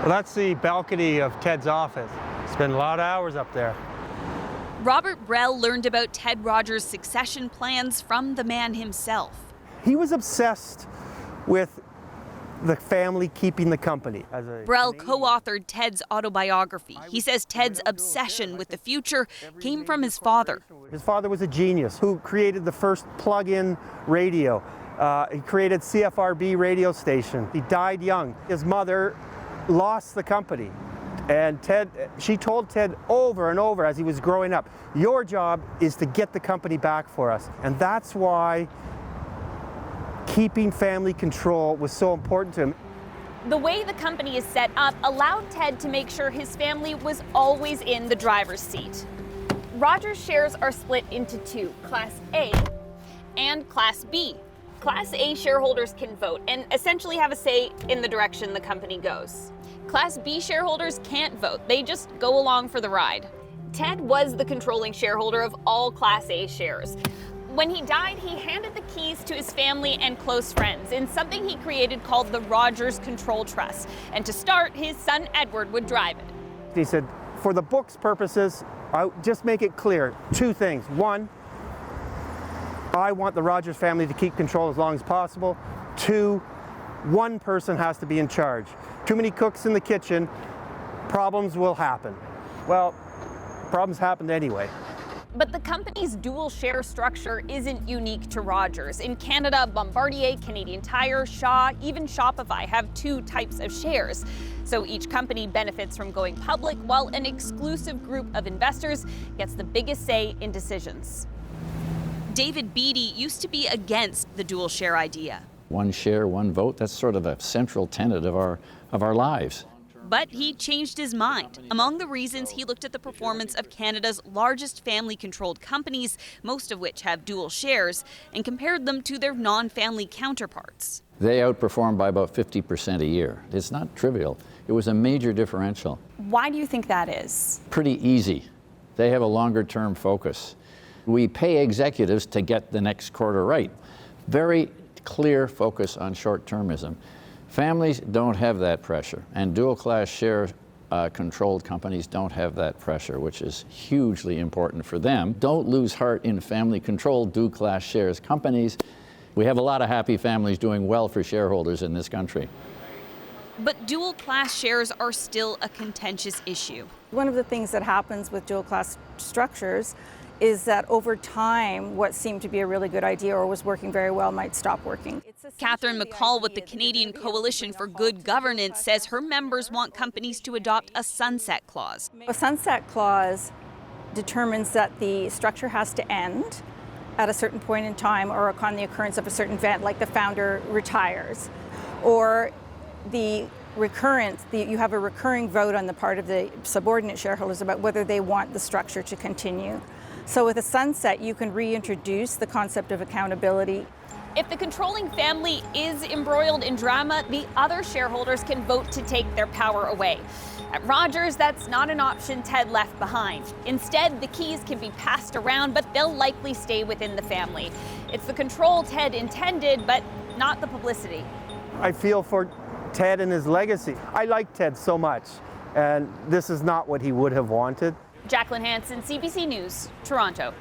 Well, that's the balcony of Ted's office. Spent a lot of hours up there. Robert Brell learned about Ted Rogers' succession plans from the man himself. He was obsessed with the family keeping the company. Brell co-authored Ted's autobiography. He says Ted's obsession with the future came from his father. His father was a genius who created the first plug-in radio. He created CFRB radio station. He died young. His mother lost the company. And she told Ted over and over as he was growing up, your job is to get the company back for us. And that's why keeping family control was so important to him. The way the company is set up allowed Ted to make sure his family was always in the driver's seat. Rogers shares are split into two, Class A and Class B. Class A shareholders can vote and essentially have a say in the direction the company goes. Class B shareholders can't vote, they just go along for the ride. Ted was the controlling shareholder of all Class A shares. When he died, he handed the keys to his family and close friends in something he created called the Rogers Control Trust. And to start, his son Edward would drive it. He said, for the book's purposes, I'll just make it clear, two things. One, I want the Rogers family to keep control as long as possible. Two, one person has to be in charge. Too many cooks in the kitchen, problems will happen. Well, problems happened anyway. But the company's dual share structure isn't unique to Rogers. In Canada, Bombardier, Canadian Tire, Shaw, even Shopify have two types of shares. So each company benefits from going public, while an exclusive group of investors gets the biggest say in decisions. David Beattie used to be against the dual share idea. One share, one vote, that's sort of a central tenet of our lives. But he changed his mind. Among the reasons, he looked at the performance of Canada's largest family-controlled companies, most of which have dual shares, and compared them to their non-family counterparts. They outperformed by about 50% a year. It's not trivial. It was a major differential. Why do you think that is? Pretty easy. They have a longer-term focus. We pay executives to get the next quarter right. Very clear focus on short-termism. Families don't have that pressure, and dual-class share controlled companies don't have that pressure, which is hugely important for them. Don't lose heart in family-controlled dual-class shares companies. We have a lot of happy families doing well for shareholders in this country. But dual-class shares are still a contentious issue. One of the things that happens with dual-class structures is that over time, what seemed to be a really good idea or was working very well might stop working. Catherine McCall with the Canadian Coalition for Good Governance says her members want companies to adopt a sunset clause. A sunset clause determines that the structure has to end at a certain point in time or upon the occurrence of a certain event, like the founder retires, or the recurrence, you have a recurring vote on the part of the subordinate shareholders about whether they want the structure to continue. So with a sunset, you can reintroduce the concept of accountability. If the controlling family is embroiled in drama, the other shareholders can vote to take their power away. At Rogers, that's not an option Ted left behind. Instead, the keys can be passed around, but they'll likely stay within the family. It's the control Ted intended, but not the publicity. I feel for Ted and his legacy. I like Ted so much, and this is not what he would have wanted. Jacqueline Hansen, CBC News, Toronto.